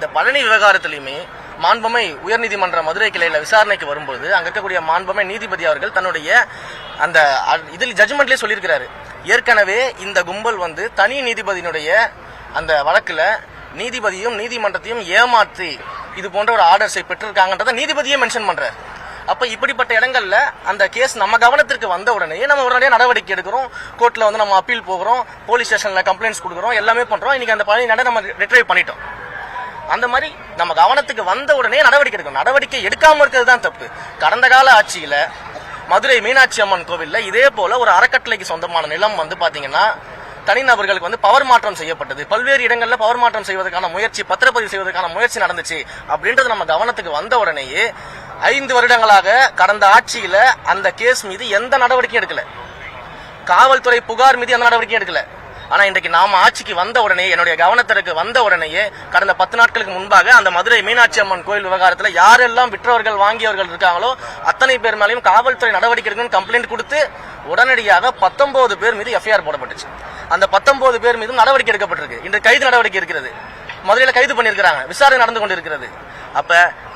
இந்த பழனி விவகாரத்திலையுமே மாண்புமை உயர்நீதிமன்ற மதுரை கிளையில விசாரணைக்கு வரும்போது அங்க இருக்கக்கூடிய மாண்புமை நீதிபதி அவர்கள் தன்னுடைய அந்த இதில் ஜட்ஜ்மெண்ட்லேயே சொல்லியிருக்கிறாரு. ஏற்கனவே இந்த கும்பல் வந்து தனி நீதிபதியினுடைய அந்த வழக்குல நீதிபதியும் நீதிமன்றத்தையும் ஏமாற்றி இது போன்ற ஒரு ஆர்டர்ஸை பெற்றிருக்காங்கன்றத நீதிபதியே மென்ஷன் பண்றாரு. அப்ப இப்படிப்பட்ட இடங்கள்ல அந்த கேஸ் நம்ம கவனத்திற்கு வந்த உடனே நம்ம உடனடியாக நடவடிக்கை எடுக்கிறோம். கோர்ட்ல வந்து நம்ம அப்பீல் போகிறோம், போலீஸ் ஸ்டேஷன்ல கம்ப்ளைண்ட்ஸ் கொடுக்குறோம், எல்லாமே பண்றோம். இன்னைக்கு அந்த பழனி நட நம்ம ரிட்ரைவ் பண்ணிட்டோம். அந்த மாதிரி நம்ம கவனத்துக்கு வந்த உடனே நடவடிக்கை எடுக்கணும். நடவடிக்கை எடுக்காம இருக்கிறது தான் தப்பு. கடந்த கால ஆட்சியில மதுரை மீனாட்சி அம்மன் கோவில்ல இதே போல ஒரு அறக்கட்டளைக்கு சொந்தமான நிலம் வந்து பாத்தீங்கன்னா தனிநபர்களுக்கு வந்து பவர் மாற்றம் செய்யப்பட்டது. பல்வேறு இடங்கள்ல பவர் மாற்றம் செய்வதற்கான முயற்சி, பத்திரப்பதிவு செய்வதற்கான முயற்சி நடந்துச்சு. அப்படின்றது நம்ம கவனத்துக்கு வந்த உடனேயே 5 வருடங்களாக கடந்த ஆட்சியில அந்த கேஸ் மீது எந்த நடவடிக்கையும் எடுக்கல. காவல்துறை புகார் மீது எந்த நடவடிக்கையும் எடுக்கல. ஆனா இன்றைக்கு நாம ஆட்சிக்கு வந்த உடனே, என்னுடைய கவனத்திற்கு வந்த உடனேயே கடந்த 10 நாட்களுக்கு முன்பாக அந்த மதுரை மீனாட்சி அம்மன் கோயில் விவகாரத்துல யாரெல்லாம் விற்றவர்கள் வாங்கியவர்கள் இருக்காங்களோ அத்தனை பேர் மேலையும் காவல்துறை நடவடிக்கை எடுக்கணும்னு கம்ப்ளைண்ட் கொடுத்து உடனடியாக 19 பேர் மீது எஃப்ஐஆர் போடப்பட்டுச்சு. அந்த 19 பேர் மீதும் நடவடிக்கை எடுக்கப்பட்டிருக்கு. இன்று கைது நடவடிக்கை இருக்கிறது. மதுரையில கைது பண்ணியிருக்கிறாங்க. விசாரணை நடந்து கொண்டிருக்கிறது. அப்ப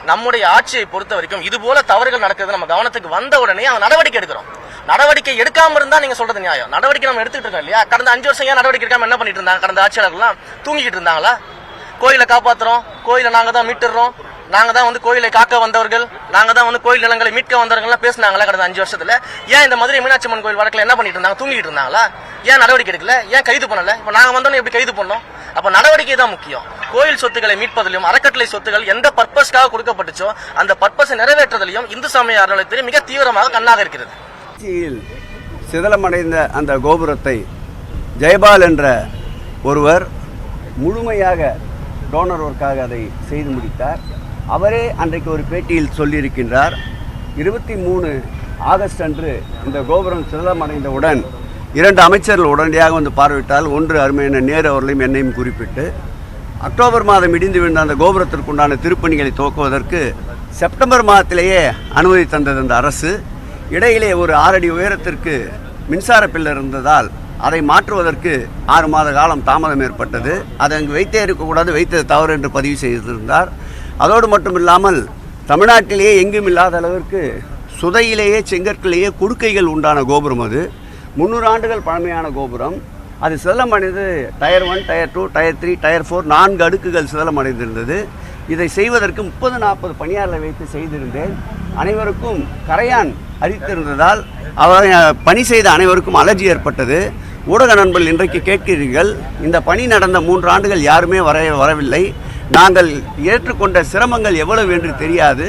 நம்முடைய ஆட்சியை பொறுத்த வரைக்கும் இது போல தவறுகள் நடக்கிறது நம்ம கவனத்துக்கு வந்த உடனே அந்த நடவடிக்கை எடுக்கிறோம். நடவடிக்கை எடுக்காம இருந்தா நீங்க சொல்றது நியாயம். நடவடிக்கை நம்ம எடுத்துட்டு இருக்கோம் இல்லையா? கடந்த 5 வருஷம் ஏன் நடவடிக்கை எடுக்காம என்ன பண்ணிட்டு இருந்தாங்க? கடந்த ஆட்சியாளர்கள்லாம் தூங்கிட்டு இருந்தாங்களா? கோயிலை காப்பாத்துறோம், கோயிலை நாங்க தான் மீட்டுறோம், நாங்க தான் வந்து கோயிலை காக்க வந்தவர்கள், நாங்க தான் வந்து கோயில் நிலங்களை மீட்க வந்தவர்கள் பேசினாங்களா? கடந்த 5 வருஷத்துல ஏன் இந்த மதுரை மீனாட்சி அம்மன் கோயில் வழக்குல என்ன பண்ணிட்டு இருந்தாங்க? தூங்கிட்டு இருந்தாங்களா? ஏன் நடவடிக்கை எடுக்கல? ஏன் கைது பண்ணல? இப்ப நாங்க வந்தோம் எப்படி கைது பண்ணோம்? அப்ப நடவடிக்கை தான் முக்கியம். கோயில் சொத்துக்களை மீட்பதிலும் அறக்கட்டளை சொத்துக்கள் எந்த பர்பஸ்க்காக கொடுக்கப்பட்டுச்சோ அந்த பர்பஸை நிறைவேற்றுவதிலும் இந்து சமய அறநிலையத்துறை மிக தீவிரமாக கண்ணாக இருக்கிறது. சிதலமடைந்த அந்த கோபுரத்தை ஜெயபால் என்ற ஒருவர் முழுமையாக டோனர் ஒர்க்காக அதை செய்து முடித்தார். அவரே அன்றைக்கு ஒரு பேட்டியில் சொல்லியிருக்கின்றார், 23 ஆகஸ்ட் அன்று இந்த கோபுரம் சிதலமடைந்தவுடன் 2 அமைச்சர்கள் உடனடியாக வந்து பார்வையிட்டால், ஒன்று அருமையான நேரு அவர்களையும் என்னையும் குறிப்பிட்டு அக்டோபர் மாதம் இடிந்து விழுந்த அந்த கோபுரத்திற்குண்டான திருப்பணிகளை துவக்குவதற்கு செப்டம்பர் மாதத்திலேயே அனுமதி தந்தது அந்த அரசு. இடையிலே ஒரு 6 அடி உயரத்திற்கு மின்சார பில்லர் இருந்ததால் அதை மாற்றுவதற்கு 6 மாத காலம் தாமதம் ஏற்பட்டது. அதை அங்கு வைத்தே இருக்கக்கூடாது, வைத்தது தவறு என்று பதிவு செய்திருந்தார். அதோடு மட்டும் இல்லாமல் தமிழ்நாட்டிலேயே எங்கும் இல்லாத அளவிற்கு சுதையிலேயே செங்கற்களிலேயே குடுக்கைகள் உண்டான கோபுரம் அது. 300 ஆண்டுகள் பழமையான கோபுரம். அது சிதலமடைந்து டயர் 1, டயர் 2, டயர் 3, டயர் 4 4 அடுக்குகள் சிதலமடைந்திருந்தது. இதை செய்வதற்கு 30-40 பணியாளர்களை வைத்து செய்திருந்தேன். அனைவருக்கும் கரையான் அரித்திருந்ததால் அவர் பணி செய்த அனைவருக்கும் அலர்ஜி ஏற்பட்டது. ஊடக நண்பர்கள் இன்றைக்கு கேட்கிறீர்கள், இந்த பணி நடந்த 3 ஆண்டுகள் யாருமே வரவில்லை. நாங்கள் ஏற்றுக்கொண்ட சிரமங்கள் எவ்வளவு என்று தெரியாது.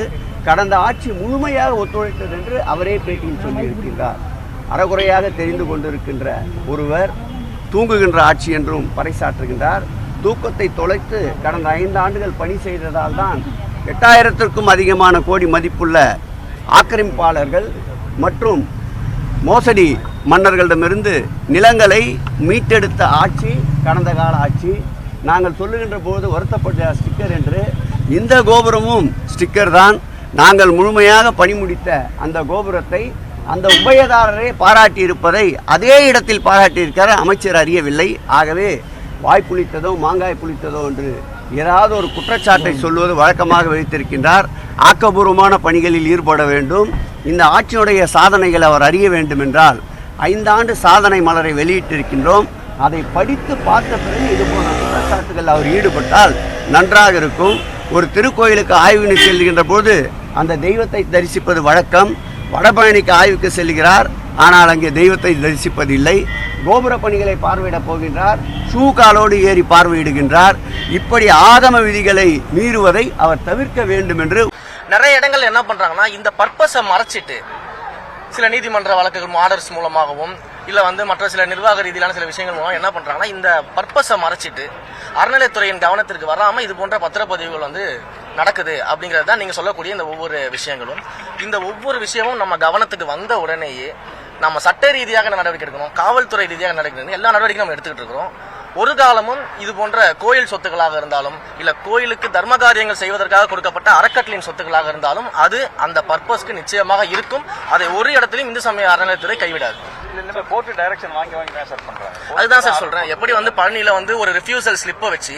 கடந்த ஆட்சி முழுமையாக ஒத்துழைத்தது என்று அவரே பேட்டியில் சொல்லியிருக்கின்றார். அறகுறையாக தெரிந்து கொண்டிருக்கின்ற ஒருவர் தூங்குகின்ற ஆட்சி என்றும் பறைசாற்றுகின்றார். தூக்கத்தை தொலைத்து கடந்த 5 ஆண்டுகள் பணி செய்ததால் தான் 8000த்திற்கும் அதிகமான கோடி மதிப்புள்ள ஆக்கிரமிப்பாளர்கள் மற்றும் மோசடி மன்னர்களிடமிருந்து நிலங்களை மீட்டெடுத்த ஆட்சி கடந்த கால ஆட்சி. நாங்கள் சொல்லுகின்ற போது வருத்தப்பட்ட ஸ்டிக்கர் என்று, இந்த கோபுரமும் ஸ்டிக்கர் தான். நாங்கள் முழுமையாக பணி முடித்த அந்த கோபுரத்தை அந்த உபயதாரரே பாராட்டி இருப்பதை அதே இடத்தில் பாராட்டியிருக்கிற அமைச்சர் அறியவில்லை. ஆகவே வாய் புளித்ததோ மாங்காய் புளித்ததோ என்று ஏதாவது ஒரு குற்றச்சாட்டை சொல்வது வழக்கமாக வைத்திருக்கின்றார். ஆக்கப்பூர்வமான பணிகளில் ஈடுபட வேண்டும். இந்த ஆட்சியுடைய சாதனைகள் அவர் அறிய வேண்டும் என்றால் 5 ஆண்டு சாதனை மலரை வெளியிட்டிருக்கின்றோம். அதை படித்து பார்த்த பிறகு இது போன்ற குற்றச்சாட்டுகள் அவர் ஈடுபட்டால் நன்றாக இருக்கும். ஒரு திருக்கோயிலுக்கு ஆய்வுன்னு செல்கின்ற போது அந்த தெய்வத்தை தரிசிப்பது வழக்கம். வடபழனிக்கு ஆய்வுக்கு செல்கிறார், ஆனால் அங்கே தெய்வத்தை தரிசிப்பதில்லை. கோபுர பணிகளை பார்வையிடப் போகின்றார், ஷூ காலோடு ஏறி பார்வையிடுகின்றார். இப்படி ஆகம விதிகளை மீறுவதை அவர் தவிர்க்க வேண்டும் என்று நிறைய இடங்கள் என்ன பண்றாங்கன்னா, இந்த பர்பஸை மறைச்சிட்டு சில நீதிமன்ற வழக்குகள் ஆர்டர்ஸ் மூலமாகவும் இல்ல வந்து மற்ற சில நிர்வாக ரீதியிலான சில விஷயங்கள் மூலம் என்ன பண்றாங்கன்னா, இந்த பர்பஸை மறைச்சிட்டு அறநிலையத்துறையின் கவனத்திற்கு வராம இது போன்ற பத்திரப்பதிவுகள் வந்து நடக்குது அப்படிங்கிறது தான் நீங்க சொல்லக்கூடிய இந்த ஒவ்வொரு விஷயங்களும். இந்த ஒவ்வொரு விஷயமும் நம்ம கவனத்துக்கு வந்த உடனேயே நம்ம சட்ட ரீதியாக நடவடிக்கை எடுக்கணும், காவல்துறை ரீதியாக நடவடிக்கை எல்லா நடவடிக்கையும் நம்ம எடுத்துக்கிட்டு இருக்கிறோம். ஒரு காலமும் இது போன்ற கோயில் சொத்துக்களாக இருந்தாலும் இல்ல கோயிலுக்கு தர்ம காரியங்கள் செய்வதற்காக கொடுக்கப்பட்ட அறக்கட்டளையின் சொத்துக்களாக இருந்தாலும் அது அந்த பர்பஸ்க்கு நிச்சயமாக இருக்கும். அதை ஒரு இடத்திலும் இந்து சமய அறநிலையத்துறை கைவிடாது. கோர்ட் டைரக்ஷன் வாங்கி தான் சார் பண்றாங்க. அதுதான் சார் சொல்றேன். எப்படி வந்து பழனியில வந்து ஒரு ரிஃப்யூசல் ஸ்லிப்பை வச்சு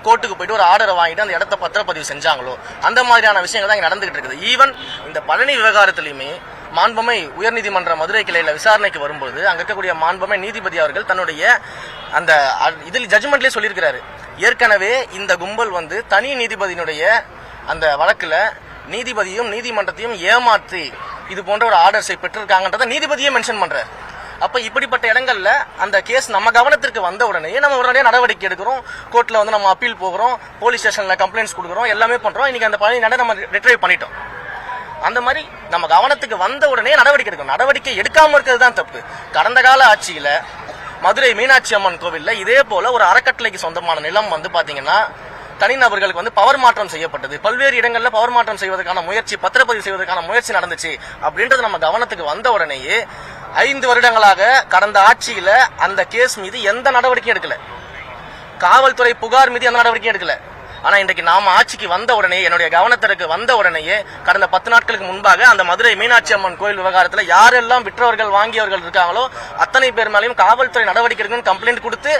கோர்ட்டுக்கு போயிட்டு ஒரு ஆர்டரை வாங்கிட்டு அந்த இடத்த பத்திரப்பதிவு செஞ்சாங்களோ அந்த மாதிரியான விஷயங்கள் தான் இங்க நடந்துகிட்டு இருக்குது. ஈவன் இந்த பழனி விவகாரத்திலையுமே மாண்புமை உயர்நீதிமன்ற மதுரை கிளையில விசாரணைக்கு வரும்போது அங்க இருக்கக்கூடிய மாண்புமை நீதிபதி அவர்கள் தன்னுடைய அந்த இதில் ஜட்ஜ்மெண்ட்லேயே சொல்லியிருக்கிறாரு, ஏற்கனவே இந்த கும்பல் வந்து தனி நீதிபதியினுடைய அந்த வழக்குல நீதிபதியும் நீதிமன்றத்தையும் ஏமாற்றி இது போன்ற ஒரு ஆர்டர்ஸை பெற்றிருக்காங்கன்றத நீதிபதியே மென்ஷன் பண்றாரு. அப்ப இப்படிப்பட்ட இடங்கள்ல அந்த கேஸ் நம்ம கவனத்திற்கு வந்த உடனே நம்ம உடனடியாக நடவடிக்கை எடுக்கிறோம், கோர்ட்ல வந்து நம்ம அப்பீல் போகிறோம், போலீஸ் ஸ்டேஷன்ல கம்ப்ளைண்ட்ஸ் கொடுக்குறோம், எல்லாமே பண்றோம். இன்னைக்கு அந்த பழனி நட நம்ம ரிட்ரைவ் பண்ணிட்டோம். அந்த மாதிரி நம்ம கவனத்துக்கு வந்த உடனே நடவடிக்கை எடுக்கணும். நடவடிக்கை எடுக்காம இருக்கிறது தான் தப்பு. கடந்த கால ஆட்சியில மதுரை மீனாட்சி அம்மன் கோவில்ல இதே போல ஒரு அறக்கட்டளைக்கு சொந்தமான நிலம் வந்து பாத்தீங்கன்னா தனிநபர்களுக்கு வந்து பவர் மாற்றம் செய்யப்பட்டது. பல்வேறு இடங்கள்ல பவர் மாற்றம் செய்வதற்கான முயற்சி, பத்திரப்பதிவு செய்வதற்கான முயற்சி நடந்துச்சு. அப்படின்றது நம்ம கவனத்துக்கு வந்த உடனேயே 5 வருடங்களாக கடந்த ஆட்சியில அந்த கேஸ் மீது எந்த நடவடிக்கையும் எடுக்கல. காவல்துறை புகார் மீது எந்த நடவடிக்கையும் எடுக்கல. ஆனா இன்றைக்கு நாம ஆட்சிக்கு வந்த உடனே, என்னுடைய கவனத்திற்கு வந்த உடனேயே கடந்த 10 நாட்களுக்கு முன்பாக அந்த மதுரை மீனாட்சி அம்மன் கோயில் விவகாரத்துல யாரெல்லாம் விற்றவர்கள் வாங்கியவர்கள் இருக்காங்களோ அத்தனை பேர் மேலையும் காவல்துறை நடவடிக்கை எடுக்கணும்னு கம்ப்ளைண்ட் கொடுத்து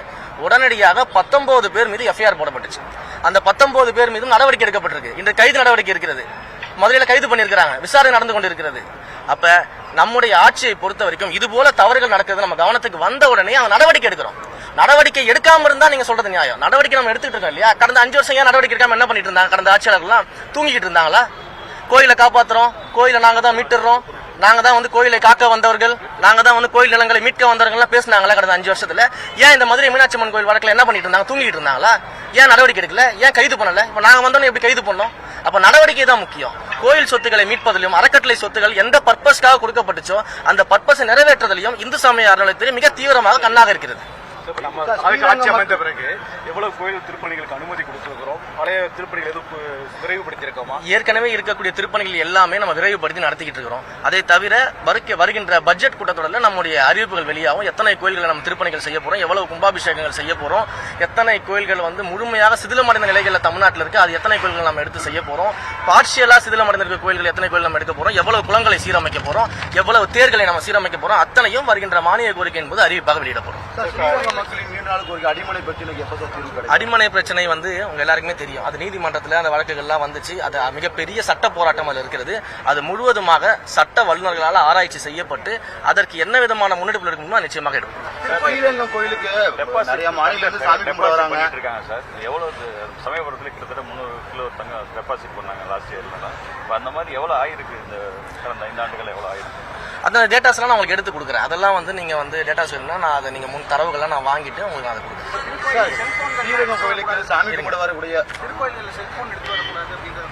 உடனடியாக 19 பேர் மீது எஃப்ஐஆர் போடப்பட்டுச்சு. அந்த 19 பேர் மீதும் நடவடிக்கை எடுக்கப்பட்டிருக்கு. இன்று கைது நடவடிக்கை இருக்கிறது. மதுரையில கைது பண்ணியிருக்கிறாங்க. விசாரணை நடந்து கொண்டிருக்கிறது. அப்ப நம்முடைய ஆட்சியை பொறுத்த வரைக்கும் இது போல தவறுகள் நடக்கிறது நம்ம கவனத்துக்கு வந்த உடனே அந்த நடவடிக்கை எடுக்கிறோம். நடவடிக்கை எடுக்காம இருந்தா நீங்க சொல்றது நியாயம். நடவடிக்கை நம்ம எடுத்துட்டு இருக்கோம் இல்லையா? கடந்த 5 வருஷம் ஏன் நடவடிக்கை எடுக்காம என்ன பண்ணிட்டு இருந்தாங்க? கடந்த ஆட்சியாளர்கள்லாம் தூங்கிட்டு இருந்தாங்களா? கோயிலை காப்பாத்துறோம், கோயிலை நாங்க தான் மீட்டுறோம், நாங்க தான் வந்து கோயிலை காக்க வந்தவர்கள், நாங்க தான் வந்து கோயில் நிலங்களை மீட்க வந்தவர்கள் பேசினாங்களா கடந்த 5 வருஷத்துல? ஏன் இந்த மதுரை மீனாட்சி அம்மன் கோயில் வழக்குல என்ன பண்ணிட்டு இருந்தாங்க? தூங்கிட்டு இருந்தாங்களா? ஏன் நடவடிக்கை எடுக்கல? ஏன் கைது பண்ணல? இப்ப நாங்க வந்தோம் எப்படி கைது பண்ணோம்? அப்ப நடவடிக்கை தான் முக்கியம். கோயில் சொத்துக்களை மீட்பதிலும் அறக்கட்டளை சொத்துக்கள் எந்த பர்பஸ்க்காக கொடுக்கப்பட்டுச்சோ அந்த பர்பஸை நிறைவேற்றுவதிலும் இந்து சமய அறநிலையத்துறை மிக தீவிரமாக கண்ணாக இருக்கிறது. ஆட்சி அமைந்த பிறகு எவ்வளவு கோயில் திருப்பணிகளுக்கு அனுமதி கொடுத்திருக்கிறோம்? பழைய திருப்பணிகள் எதுவும் விரைவுபடுத்தி இருக்கோமா? ஏற்கனவே இருக்கக்கூடிய திருப்பணிகள் எல்லாமே நம்ம விரைவுபடுத்தி நடத்திக்கிட்டு இருக்கிறோம். அதை தவிர வருகின்ற பட்ஜெட் கூட்டத்தொடரில் நம்முடைய அறிவிப்புகள் வெளியாகும். எத்தனை கோயில்களை நம்ம திருப்பணிகள் செய்ய போறோம், எவ்வளவு கும்பாபிஷேகங்கள் செய்ய போறோம், எத்தனை கோயில்கள் வந்து முழுமையாக சிதிலமடைந்த நிலைகளில் தமிழ்நாட்டில் இருக்கு, அது எத்தனை கோயில்கள் நம்ம எடுத்து செய்ய போறோம், பார்ஷியலா சிதிலமடைந்த கோயில்கள் எத்தனை கோயில் நம்ம எடுக்க போறோம், எவ்வளவு குளங்களை சீரமைக்க போறோம், எவ்வளவு தேர்களை நம்ம சீரமைக்க போறோம், அத்தனையும் வருகின்ற மானிய கோரிக்கை என்பது அறிவிப்பாக வெளியிட போறோம். அடிமனை பிரச்சனை வந்து உங்க எல்லாருக்குமே தெரியும். அது நீதிமன்றத்தில் அந்த வழக்குகள்லாம் வந்துச்சு. அது மிகப்பெரிய சட்ட போராட்டம் அது இருக்கிறது. அது முழுவதுமாக சட்ட வல்லுநர்களால் ஆராய்ச்சி செய்யப்பட்டு அதற்கு என்ன விதமான முன்னெடுப்பு எடுக்கணுமோ நிச்சயமாக எடுக்கும். கோயிலுக்கு நிறைய மாநிலத்தில் சாமி கும்பிட வராங்க சார். எவ்வளவு சமயபுரத்தில் கிட்டத்தட்ட 300 கிலோ தங்க டெபாசிட் பண்ணாங்க லாஸ்ட் இயர்ல. அந்த மாதிரி எவ்வளவு ஆயிருக்கு? இந்த கடந்த 5 ஆண்டுகள் எவ்வளவு ஆயிருக்கு? அந்த டேட்டாஸ்லாம் நான் உங்களுக்கு எடுத்து கொடுக்குறேன். அதெல்லாம் வந்து நீங்க வந்து டேட்டாஸ் வேணும்னா நான் அதை நீங்க முன் தரவுகள்லாம் நான் வாங்கிட்டு உங்களுக்கு அதை கொடுக்குறேன். ஸ்ரீரங்கம் கோயிலுக்கு சாமி கும்பிட வரக்கூடிய திருக்கோயில்களில் செல்போன் எடுத்து வரக்கூடாது அப்படிங்கிற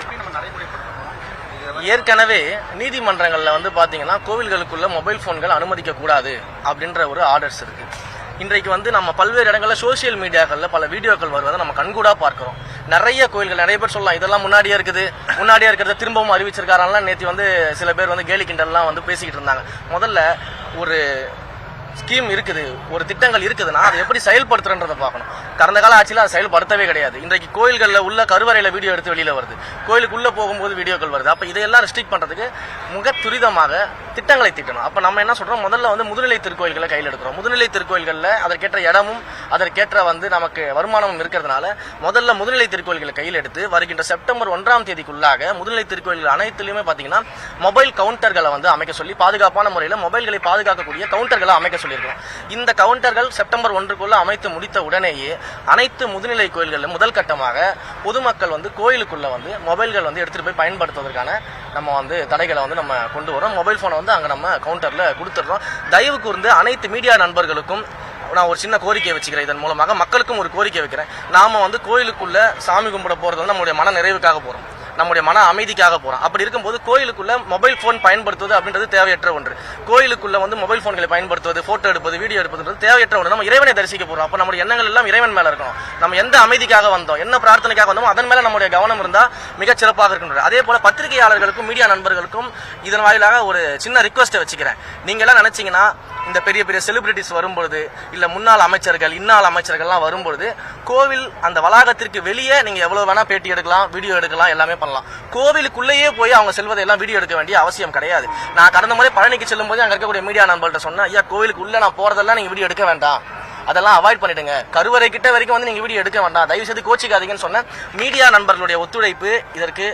எப்படி நம்ம நடைமுறைப்படுத்தணும்? ஏற்கனவே நீதிமன்றங்கள்ல வந்து பாத்தீங்கன்னா கோவில்களுக்குள்ள மொபைல் போன்கள் அனுமதிக்க கூடாது அப்படின்ற ஒரு ஆர்டர்ஸ் இருக்கு. இன்றைக்கு வந்து நம்ம பல்வேறு இடங்கள்ல சோசியல் மீடியாக்கள்ல பல வீடியோக்கள் வருவதை நம்ம கண்கூடா பார்க்கிறோம். நிறைய கோயில்கள், நிறைய பேர் சொல்லலாம் இதெல்லாம் முன்னாடியே இருக்கிறத திரும்பவும் அறிவிச்சிருக்காரெல்லாம் நேற்று வந்து சில பேர் வந்து கேலி கிண்டல்லாம் வந்து பேசிக்கிட்டு இருந்தாங்க. முதல்ல ஒரு ஸ்கீம் இருக்குது, ஒரு திட்டங்கள் இருக்குதுன்னா அதை எப்படி செயல்படுத்துறன்றதை பார்க்கணும். கடந்த கால ஆட்சியில் அதை செயல்படுத்தவே கிடையாது. இன்றைக்கு கோயில்களில் உள்ள கருவறையில் வீடியோ எடுத்து வெளியில் வருது, கோயிலுக்குள்ளே போகும்போது வீடியோக்கள் வருது. அப்போ இதையெல்லாம் ரெஸ்ட்ரிக்ட் பண்ணுறதுக்கு மிக துரிதமாக திட்டங்களை தீட்டணும். அப்போ நம்ம என்ன சொல்கிறோம், முதல்ல வந்து முதுநிலை திருக்கோயில்களை கையில் எடுக்கிறோம். முதுநிலை திருக்கோயில்களில் அதற்கேற்ற இடமும் அதற்கேற்ற வந்து நமக்கு வருமானமும் இருக்கிறதுனால முதல்ல முதுநிலை திருக்கோயில்களை கையில் எடுத்து வருகின்ற செப்டம்பர் 1ஆம் தேதிக்குள்ளாக முதுநிலை திருக்கோயில்கள் அனைத்துலையுமே பார்த்தீங்கன்னா மொபைல் கவுண்டர்களை வந்து அமைக்க சொல்லி பாதுகாப்பான முறையில் மொபைல்களை பாதுகாக்கக்கூடிய கவுண்டர்களை அமைக்க சொல்லியிருக்கோம். இந்த கவுண்டர்கள் செப்டம்பர் 1க்குள்ள அமைத்து முடித்த உடனேயே அனைத்து முதுநிலை கோயில்களில் முதல் கட்டமாக பொதுமக்கள் வந்து கோயிலுக்குள்ள வந்து மொபைல்கள் வந்து எடுத்துட்டு போய் பயன்படுத்துவதற்கான நம்ம வந்து தடைகளை வந்து நம்ம கொண்டு வரோம். மொபைல் போனை வந்து அங்க நம்ம கவுண்டர்ல கொடுத்துடுறோம். தயவு கூர்ந்து அனைத்து மீடியா நண்பர்களுக்கும் நான் ஒரு சின்ன கோரிக்கை வச்சுக்கிறேன். இதன் மூலமாக மக்களுக்கும் ஒரு கோரிக்கை வைக்கிறேன். நாம வந்து கோயிலுக்குள்ள சாமி கும்பிட போறது வந்து நம்முடைய மன நிறைவுக்காக போறோம், நம்முடைய மன அமைதிக்காக போறோம். அப்படி இருக்கும்போது கோயிலுக்குள்ள மொபைல் போன் பயன்படுத்துவது அப்படின்றது தேவையற்ற ஒன்று. கோயிலுக்குள்ள வந்து மொபைல் போன்களை பயன்படுத்துவது, போட்டோ எடுப்பது, வீடியோ எடுப்பது தேவையற்ற ஒன்று. நம்ம இறைவனை தரிசிக்க போறோம். அப்ப நம்முடைய எண்ணங்கள் எல்லாம் இறைவன் மேல இருக்கணும். நம்ம எந்த அமைதிக்காக வந்தோம், என்ன பிரார்த்தனைக்காக வந்தோம், அதன் மேல நம்முடைய கவனம் இருந்தா மிகச் சிறப்பாக இருக்கின்றது. அதே போல பத்திரிகையாளர்களுக்கும் மீடியா நண்பர்களுக்கும் இதன் வாயிலாக ஒரு சின்ன ரிக்வஸ்ட் வச்சுக்கிறேன். நீங்க எல்லாம் நினைச்சீங்கன்னா இந்த பெரிய பெரிய செலிபிரிட்டிஸ் வரும்பொழுது, இல்ல முன்னாள் அமைச்சர்கள், இன்னாள் அமைச்சர்கள்லாம் வரும்பொழுது கோவில் அந்த வளாகத்திற்கு வெளியே நீங்க எவ்வளவு வேணா பேட்டி எடுக்கலாம், வீடியோ எடுக்கலாம், எல்லாமே பண்ணலாம். கோவிலுக்குள்ளேயே போய் அவங்க செல்வதை எல்லாம் வீடியோ எடுக்க வேண்டிய அவசியம் கிடையாது. நான் கடந்த முறை பழனிக்கு செல்லும் போது அங்க இருக்கக்கூடிய மீடியா நண்பர்கள்ட்ட சொன்னேன், ஐயா கோவிலுக்கு உள்ள நான் போறதெல்லாம் நீங்க வீடியோ எடுக்க வேண்டாம் அதெல்லாம் அவாய்ட் பண்ணிடுங்க. கருவறை கிட்ட வரைக்கும் வந்து நீங்க வீடியோ எடுக்க வேண்டாம், தயவு செய்து கோச்சிக்காதீங்கன்னு சொன்ன மீடியா நண்பர்களுடைய ஒத்துழைப்பு இதற்கு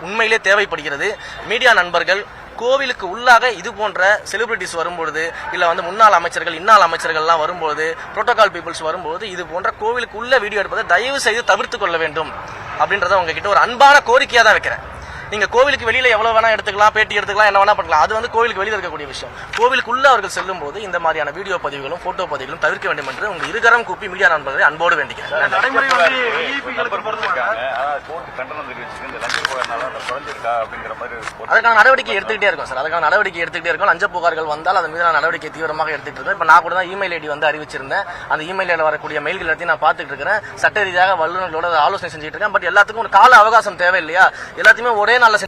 உண்மையிலே தேவைப்படுகிறது. மீடியா நண்பர்கள் கோவிலுக்கு உள்ளாக இது போன்ற செலிபிரிட்டிஸ் வரும்பொழுது, இல்ல வந்து முன்னாள் அமைச்சர்கள் இன்னாள் அமைச்சர்கள்லாம் வரும்போது, புரோட்டோகால் பீப்புள்ஸ் வரும்போது இது போன்ற கோவிலுக்கு உள்ள வீடியோ எடுப்பதை தயவு செய்து தவிர்த்து கொள்ள வேண்டும் அப்படின்றத உங்ககிட்ட ஒரு அன்பான கோரிக்கையா தான் வைக்கிறேன். நீங்க கோவிலுக்கு வெளியில எவ்வளவு வேணா எடுத்துக்கலாம், பேட்டி எடுத்துக்கலாம், என்ன வேணா பண்ணலாம், அது வந்து கோவிலுக்கு வெளியில இருக்கக்கூடிய விஷயம். கோவிலுக்குள்ள அவர்கள் செல்லும் போது இந்த மாதிரியான வீடியோ பதிவுகளும் போட்டோ பதிவுகளும் தவிர்க்க வேண்டும் என்று உங்க இருகரம் கூப்பி மீடியா நண்பர்களை அன்போடு வேண்டிக்கிறேன். நடைமுறை வந்து நம்பர் கொடுத்திருக்காங்க. ஆனா கோர்ட் கண்டனம் தெரிவிச்சு இந்த லஞ்ச புகார்னால அந்த குறைஞ்சிருக்கா அப்படிங்கிற மாதிரி அதுக்கான நடவடிக்கை எடுத்துக்கிட்டே இருக்கும் சார். அதுக்கான நடவடிக்கை எடுத்துக்கிட்டே இருக்கும். லஞ்ச புகார்கள் வந்தால் அதன் மீதான நடவடிக்கை தீவிரமாக எடுத்துட்டு இருக்கோம். இப்ப நான் கூட தான் இமெயில் ஐடி வந்து அறிவிச்சிருந்தேன். அந்த இமெயில் ஐடியில் வரக்கூடிய மெயில்கள் எல்லாத்தையும் நான் பார்த்துட்டு இருக்கிறேன். சட்ட ரீதியாக வல்லுநர்களோட ஆலோசனை செஞ்சுட்டு இருக்கேன். பட் எல்லாத்துக்கும் ஒரு கால அவகாசம் தேவை இல்லையா? எல்லாத்தையுமே ஒரே நாள்ல